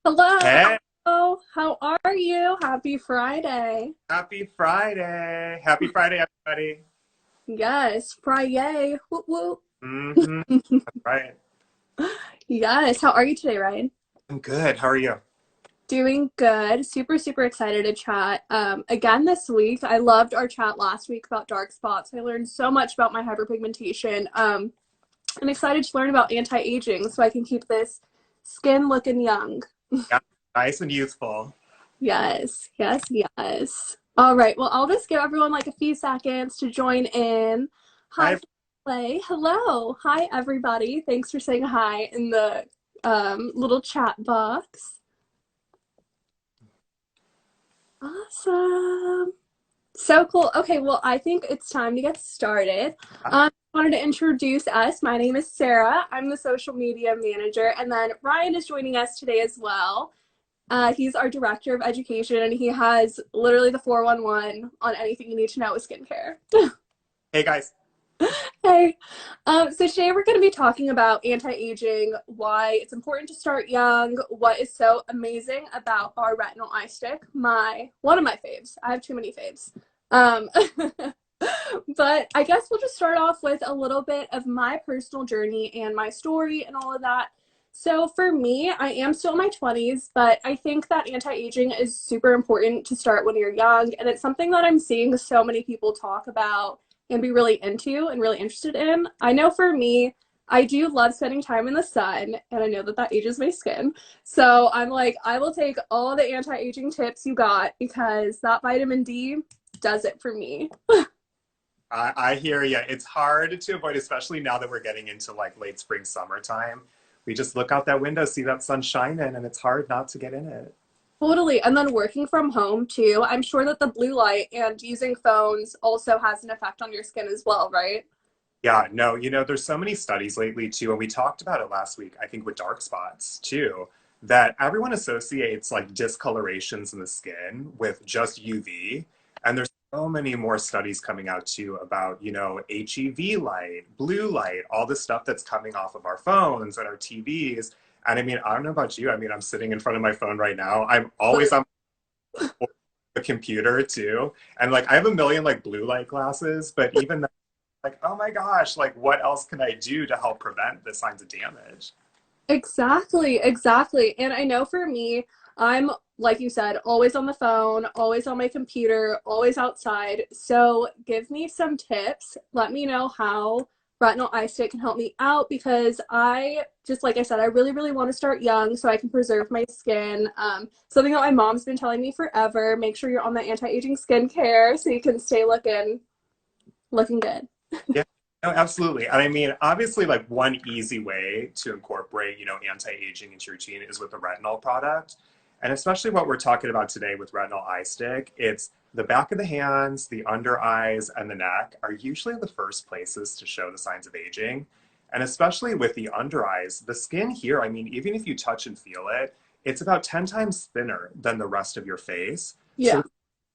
Hello. Hey, How are you? Happy Friday. happy Friday. Happy Friday, everybody. Yes, Friday. Whoop whoop. Mm-hmm. Right. Yes. How are you today, Ryan? I'm good. How are you? Doing good. Super, super excited to chat. Again this week. I loved our chat last week about dark spots. I learned so much about my hyperpigmentation. I'm excited to learn about anti-aging so I can keep this skin looking young. Yeah, nice and youthful. Yes, yes, yes. All right. Well, I'll just give everyone like a few seconds to join in. Hi, Hi. play. Hello. Hi, everybody. Thanks for saying hi in the little chat box. Awesome. So cool. Okay, well, I think it's time to get started. I wanted to introduce us. My name is Sarah. I'm the social media manager, and then Ryan is joining us today as well. He's our director of education, and he has literally the 411 on anything you need to know with skincare. Hey, guys. Hey, so today we're going to be talking about anti-aging, why it's important to start young, what is so amazing about our retinol eye stick. One of my faves. I have too many faves. Um, but I guess we'll just start off with a little bit of my personal journey and my story and all of that. So for me, I am still in my 20s, but I think that anti-aging is super important to start when you're young, and it's something that I'm seeing so many people talk about and be really into and really interested in. I know for me, I do love spending time in the sun, and I know that that ages my skin. So I'm like, I will take all the anti-aging tips you got because that vitamin D does it for me. I hear you. It's hard to avoid, especially now that we're getting into like late spring, summertime. We just look out that window, see that sun shining, and it's hard not to get in it. Totally. And then working from home too, I'm sure that the blue light and using phones also has an effect on your skin as well, right? Yeah, no, there's so many studies lately too, and we talked about it last week, I think with dark spots too, that everyone associates like discolorations in the skin with just UV. And there's so many more studies coming out too about, HEV light, blue light, all the stuff that's coming off of our phones and our TVs. And I mean, I don't know about you. I mean, I'm sitting in front of my phone right now. I'm always on the computer too. And like I have a million like blue light glasses, but even like, oh my gosh, like what else can I do to help prevent the signs of damage? Exactly, exactly. And I know for me, I'm, like you said, always on the phone, always on my computer, always outside. So give me some tips. Let me know how retinol eye stick can help me out because just like I said, I really, really want to start young so I can preserve my skin. Something that my mom's been telling me forever. Make sure you're on the anti-aging skincare so you can stay looking good. Yeah, no, absolutely. And I mean, obviously, like one easy way to incorporate, anti-aging into your routine is with a retinol product. And especially what we're talking about today with retinol eye stick, it's the back of the hands, the under eyes, and the neck are usually the first places to show the signs of aging. And especially with the under eyes, the skin here, I mean, even if you touch and feel it, it's about 10 times thinner than the rest of your face. So Yeah. it's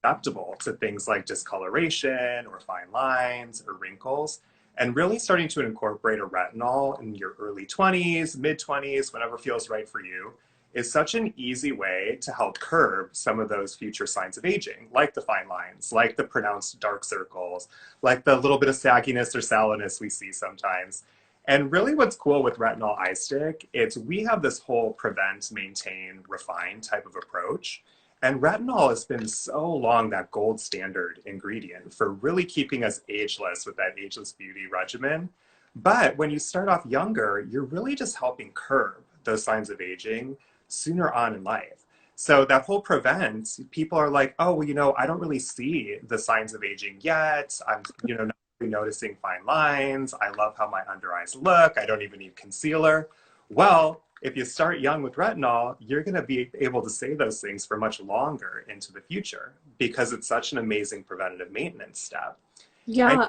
susceptible to things like discoloration or fine lines or wrinkles. And really starting to incorporate a retinol in your early 20s, mid 20s, whenever feels right for you, is such an easy way to help curb some of those future signs of aging, like the fine lines, like the pronounced dark circles, like the little bit of sagginess or sallowness we see sometimes. And really what's cool with retinol eye stick, it's we have this whole prevent, maintain, refine type of approach. And retinol has been so long that gold standard ingredient for really keeping us ageless with that ageless beauty regimen. But when you start off younger, you're really just helping curb those signs of aging sooner on in life. So that whole prevent, people are like, oh, well, I don't really see the signs of aging yet. I'm, not really noticing fine lines. I love how my under eyes look. I don't even need concealer. Well, if you start young with retinol, you're going to be able to say those things for much longer into the future because it's such an amazing preventative maintenance step. And Yeah.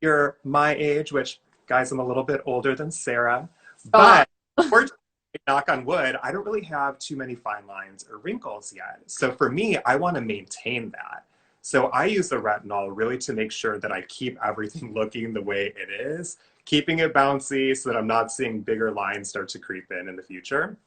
you're my age, which, guys, I'm a little bit older than Sarah, Stop. but fortunately, knock on wood, I don't really have too many fine lines or wrinkles yet. So for me, I want to maintain that. So I use the retinol really to make sure that I keep everything looking the way it is, keeping it bouncy so that I'm not seeing bigger lines start to creep in the future.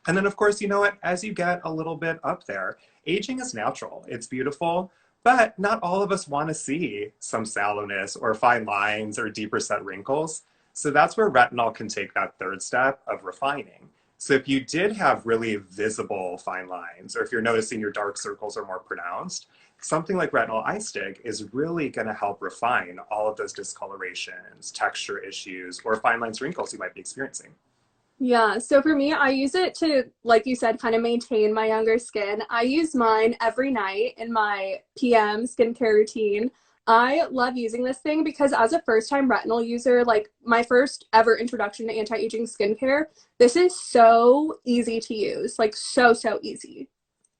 And then, of course, you know what? As you get a little bit up there, aging is natural. It's beautiful, but not all of us want to see some sallowness or fine lines or deeper set wrinkles. So that's where retinol can take that third step of refining. So if you did have really visible fine lines, or if you're noticing your dark circles are more pronounced, something like retinol eye stick is really going to help refine all of those discolorations, texture issues, or fine lines, wrinkles you might be experiencing. Yeah, so for me, I use it to, like you said, kind of maintain my younger skin. I use mine every night in my PM skincare routine. I love using this thing because as a first-time retinol user, like my first ever introduction to anti-aging skincare, this is so easy to use, like so easy.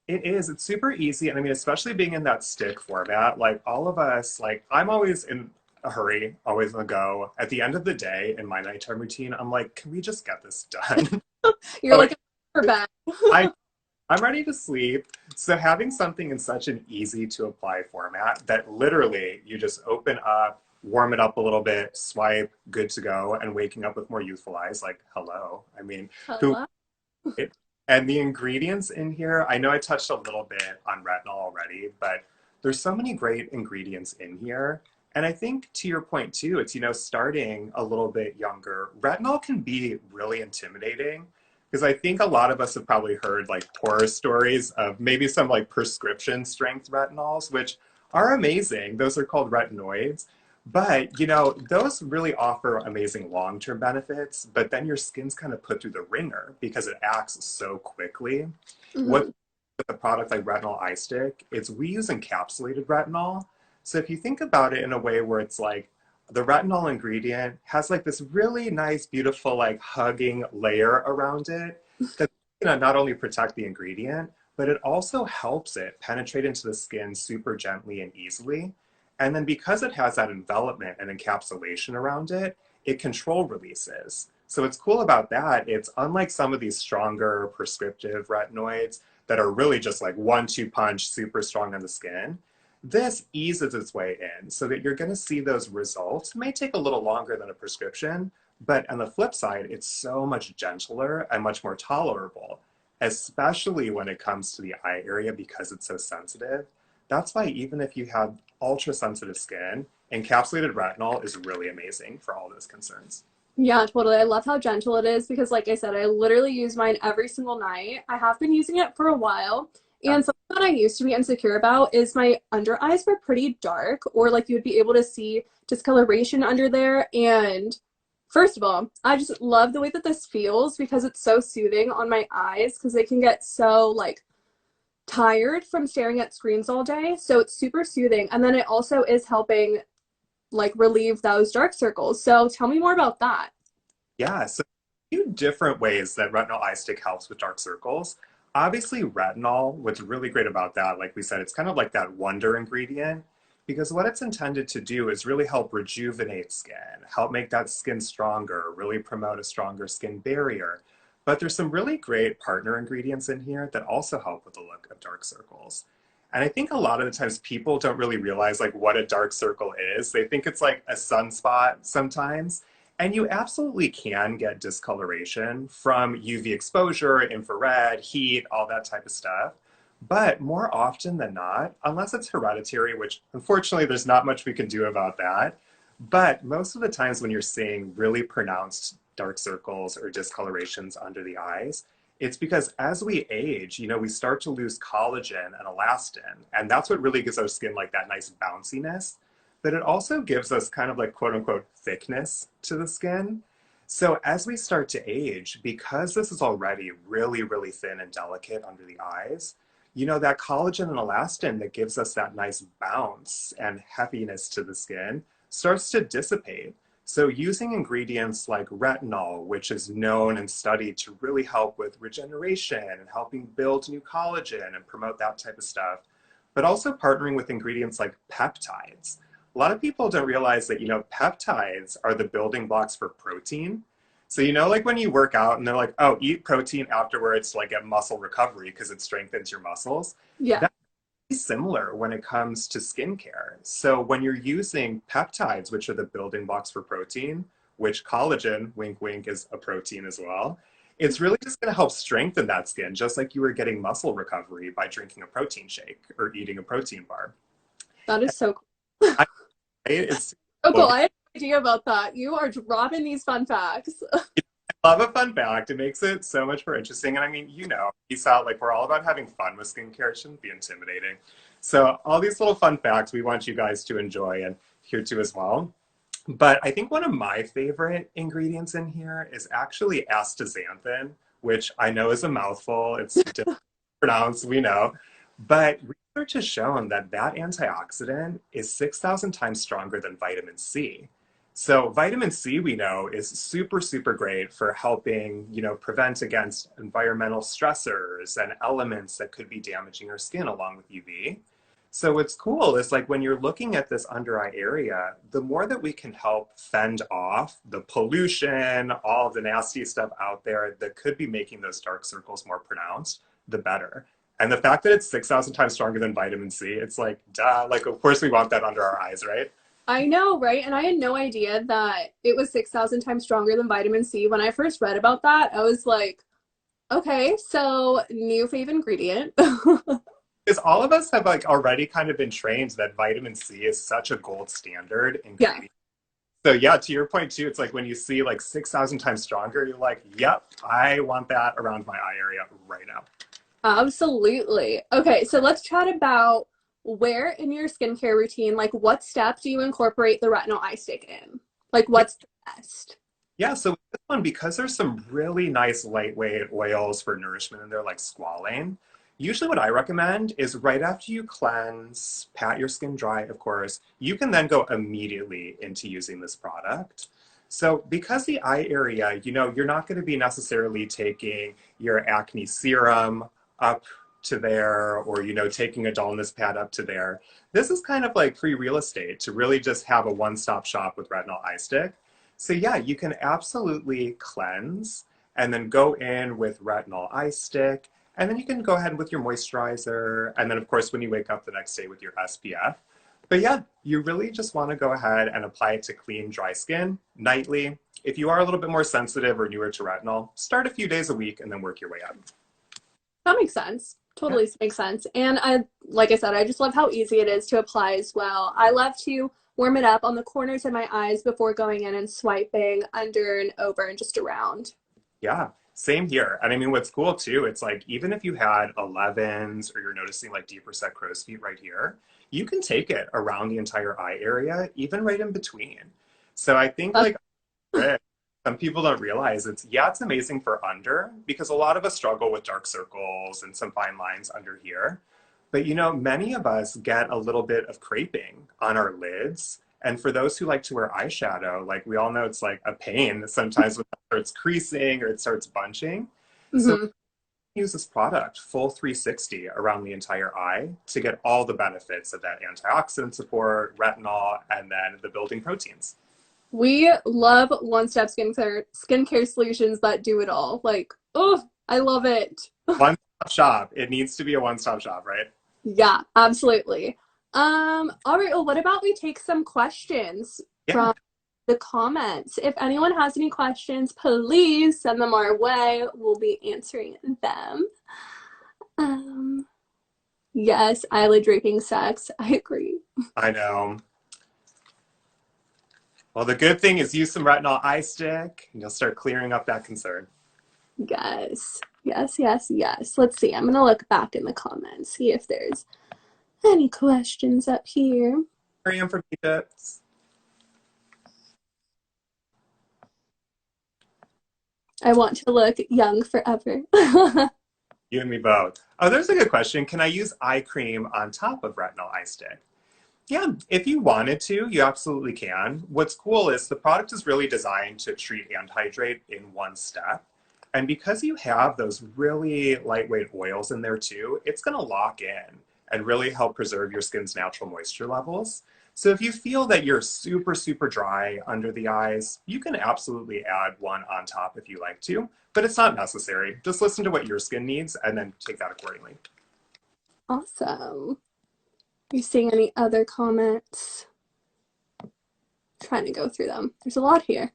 It is. It's super easy. And I mean, especially being in that stick format, like all of us, like I'm always in a hurry, always on the go. At the end of the day in my nighttime routine, I'm like, can we just get this done? You're Like, like for bed. I, I'm ready to sleep. So having something in such an easy to apply format that literally you just open up, warm it up a little bit, swipe, good to go, and waking up with more youthful eyes, like, hello. I mean, who Hello. it, and the ingredients in here, I know I touched a little bit on retinol already, but there's so many great ingredients in here. And I think to your point too, it's, starting a little bit younger. Retinol can be really intimidating because I think a lot of us have probably heard like horror stories of maybe some like prescription strength retinols, which are amazing. Those are called retinoids. But, those really offer amazing long-term benefits, but then your skin's kind of put through the ringer because it acts so quickly. What Hmm. with a product like Retinol Eye Stick, it's we use encapsulated retinol. So if you think about it in a way where it's like the retinol ingredient has like this really nice, beautiful, like hugging layer around it that not only protect the ingredient, but it also helps it penetrate into the skin super gently and easily. And then because it has that envelopment and encapsulation around it, it control releases. So what's cool about that, it's unlike some of these stronger prescriptive retinoids that are really just like 1-2 punch, super strong on the skin. This eases its way in so that you're going to see those results. It may take a little longer than a prescription, but on the flip side, it's so much gentler and much more tolerable, especially when it comes to the eye area because it's so sensitive. That's why even if you have ultra sensitive skin, encapsulated retinol is really amazing for all those concerns. Yeah, totally. I love how gentle it is because, like I said, I literally use mine every single night. I have been using it for a while. Yeah. And something that I used to be insecure about is my under eyes were pretty dark, or like you'd be able to see discoloration under there. And first of all, I just love the way that this feels because it's so soothing on my eyes because they can get so like tired from staring at screens all day. So it's super soothing. And then it also is helping like relieve those dark circles. So tell me more about that. Yeah, so a few different ways that retinol eye stick helps with dark circles. Obviously, retinol, what's really great about that, like we said, it's kind of like that wonder ingredient because what it's intended to do is really help rejuvenate skin, help make that skin stronger, really promote a stronger skin barrier. But there's some really great partner ingredients in here that also help with the look of dark circles. And I think a lot of the times people don't really realize like what a dark circle is. They think it's like a sunspot sometimes. And you absolutely can get discoloration from UV exposure, infrared, heat, all that type of stuff. But more often than not, unless it's hereditary, which unfortunately there's not much we can do about that, but most of the times when you're seeing really pronounced dark circles or discolorations under the eyes, it's because as we age, we start to lose collagen and elastin. And that's what really gives our skin like that nice bounciness, but it also gives us kind of like quote unquote thickness to the skin. So as we start to age, because this is already really, really thin and delicate under the eyes, that collagen and elastin that gives us that nice bounce and heaviness to the skin starts to dissipate. So using ingredients like retinol, which is known and studied to really help with regeneration and helping build new collagen and promote that type of stuff, but also partnering with ingredients like peptides. A lot of people don't realize that, peptides are the building blocks for protein. So, like when you work out and they're like, oh, eat protein afterwards to like get muscle recovery because it strengthens your muscles. Yeah. That's similar when it comes to skincare. So when you're using peptides, which are the building blocks for protein, which collagen, wink, wink, is a protein as well. it's really just going to help strengthen that skin, just like you were getting muscle recovery by drinking a protein shake or eating a protein bar. That is so cool. I, it's Oh, cool. cool. I had no idea about that. You are dropping these fun facts. I love a fun fact. It makes it so much more interesting. And I mean, you saw like we're all about having fun with skincare. It shouldn't be intimidating. So all these little fun facts we want you guys to enjoy and hear too as well. But I think one of my favorite ingredients in here is actually astaxanthin, which I know is a mouthful. It's difficult to pronounce, we know. But research has shown that that antioxidant is 6,000 times stronger than vitamin C. So vitamin C, we know, is super, super great for helping, prevent against environmental stressors and elements that could be damaging our skin along with UV. So what's cool is like when you're looking at this under eye area, the more that we can help fend off the pollution, all the nasty stuff out there that could be making those dark circles more pronounced, the better. And the fact that it's 6,000 times stronger than vitamin C, it's like, duh, like of course we want that under our eyes, right? I know, right? And I had no idea that it was 6,000 times stronger than vitamin C. When I first read about that, I was like, okay, so new fave ingredient. Because all of us have like already kind of been trained that vitamin C is such a gold standard Yeah, ingredient. So yeah, to your point too, it's like when you see like 6,000 times stronger, you're like, yep, I want that around my eye area right now. absolutely. Okay, so let's chat about where in your skincare routine, like what step do you incorporate the retinol eye stick in? Like what's the best? Yeah, so with this one, because there's some really nice lightweight oils for nourishment in there, like squalane, usually what I recommend is right after you cleanse, pat your skin dry, of course, you can then go immediately into using this product. So because the eye area, you're not going to be necessarily taking your acne serum up to there or, taking a dullness pad up to there. This is kind of like free real estate to really just have a one-stop shop with Retinol Eye Stick. So yeah, you can absolutely cleanse and then go in with Retinol Eye Stick. And then you can go ahead with your moisturizer. And then of course, when you wake up the next day with your SPF. But yeah, you really just want to go ahead and apply it to clean, dry skin nightly. If you are a little bit more sensitive or newer to retinol, start a few days a week and then work your way up. That makes sense. Yeah. Totally makes sense. And like I said, I just love how easy it is to apply as well. I love to warm it up on the corners of my eyes before going in and swiping under and over and just around. Yeah, same here. And I mean, what's cool too, it's like even if you had 11s or you're noticing like deeper set crow's feet right here, you can take it around the entire eye area, even right in between. So I think like some people don't realize it's amazing for under because a lot of us struggle with dark circles and some fine lines under here. But many of us get a little bit of creping on our lids. And for those who like to wear eyeshadow, like we all know it's like a pain sometimes when it starts creasing or it starts bunching. So use this product full 360 around the entire eye to get all the benefits of that antioxidant support, retinol, and then the building proteins. We love one-step skincare solutions that do it all. Like, oh, I love it. One-stop shop. It needs to be a one-stop shop, right? Yeah, absolutely. All right, well, what about we take some questions Yeah. from the comments? If anyone has any questions, please send them our way. We'll be answering them. Yes, eyelid draping sucks. I agree. I know. Well, the good thing is use some retinol eye stick and you'll start clearing up that concern. Yes, yes, yes, yes. Let's see. I'm gonna look back in the comments, see if there's any questions up here. Here I am for tips. I want to look young forever. You and me both. Oh, there's a good question. Can I use eye cream on top of retinol eye stick? Yeah, if you wanted to, you absolutely can. What's cool is the product is really designed to treat and hydrate in one step. And because you have those really lightweight oils in there too, it's going to lock in and really help preserve your skin's natural moisture levels. So if you feel that you're super, super dry under the eyes, you can absolutely add one on top if you like to, but it's not necessary. Just listen to what your skin needs and then take that accordingly. Awesome. Are you seeing any other comments? Trying to go through them. There's a lot here.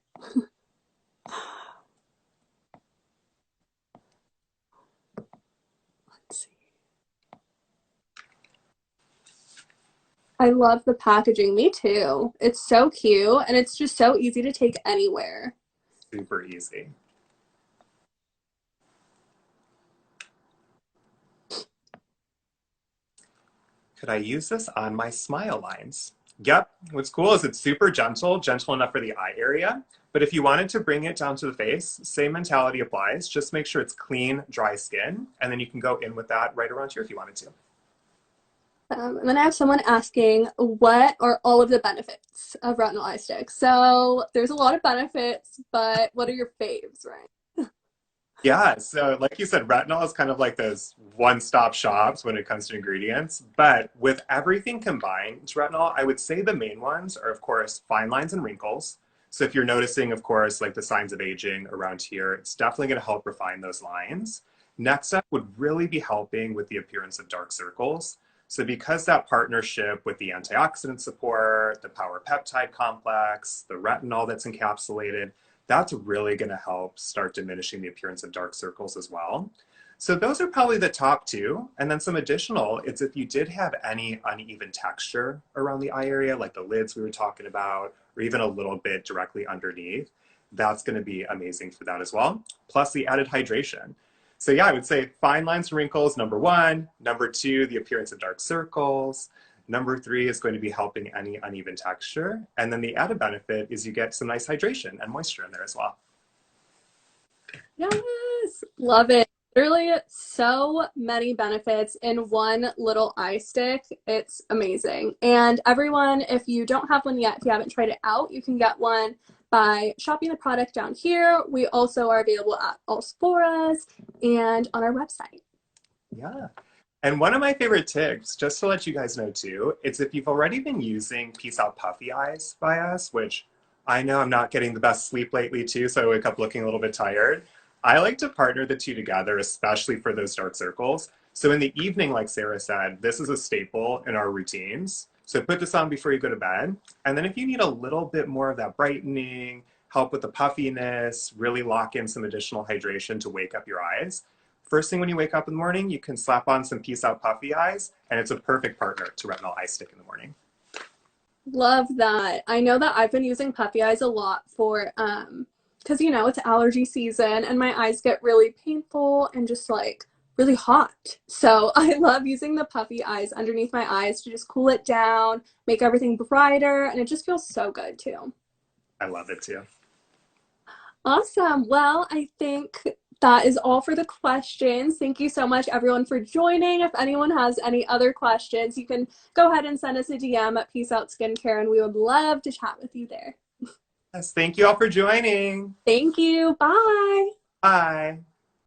I love the packaging. Me too. It's so cute and it's just so easy to take anywhere. Super easy. Could I use this on my smile lines? Yep. What's cool is it's super gentle, gentle enough for the eye area. But if you wanted to bring it down to the face, same mentality applies. Just make sure it's clean, dry skin, and then you can go in with that right around here if you wanted to. And then I have someone asking, what are all of the benefits of retinol eye stick? So there's a lot of benefits, but what are your faves, right? Yeah, so like you said, retinol is kind of like those one-stop shops when it comes to ingredients. But with everything combined to retinol, I would say the main ones are, of course, fine lines and wrinkles. So if you're noticing, of course, like the signs of aging around here, it's definitely going to help refine those lines. Next up would really be helping with the appearance of dark circles. So because that partnership with the antioxidant support, the power peptide complex, the retinol that's encapsulated, that's really going to help start diminishing the appearance of dark circles as well. So those are probably the top two. And then some additional, it's if you did have any uneven texture around the eye area, like the lids we were talking about, or even a little bit directly underneath, that's going to be amazing for that as well. Plus the added hydration. So yeah, I would say fine lines and wrinkles, number one. Number two, the appearance of dark circles. Number three is going to be helping any uneven texture. And then the added benefit is you get some nice hydration and moisture in there as well. Yes, love it. Literally so many benefits in one little eye stick. It's amazing. And everyone, if you don't have one yet, if you haven't tried it out, you can get one by shopping the product down here. We also are available at all Sephora's and on our website. Yeah. And one of my favorite tips, just to let you guys know too, it's if you've already been using Peace Out Puffy Eyes by us, which I know I'm not getting the best sleep lately too, so I wake up looking a little bit tired. I like to partner the two together, especially for those dark circles. So in the evening, like Sarah said, this is a staple in our routines. So put this on before you go to bed. And then if you need a little bit more of that brightening, help with the puffiness, really lock in some additional hydration to wake up your eyes, first thing when you wake up in the morning, you can slap on some Peace Out Puffy Eyes, and it's a perfect partner to Retinol Eye Stick in the morning. Love that. I know that I've been using puffy eyes a lot for because you know it's allergy season and my eyes get really painful and just like really hot. So I love using the puffy eyes underneath my eyes to just cool it down, make everything brighter, and it just feels so good too. I love it too. Awesome. Well, I think that is all for the questions. Thank you so much, everyone, for joining. If anyone has any other questions, you can go ahead and send us a DM at Peace Out Skincare, and we would love to chat with you there. Yes, thank you all for joining. Thank you. Bye. Bye.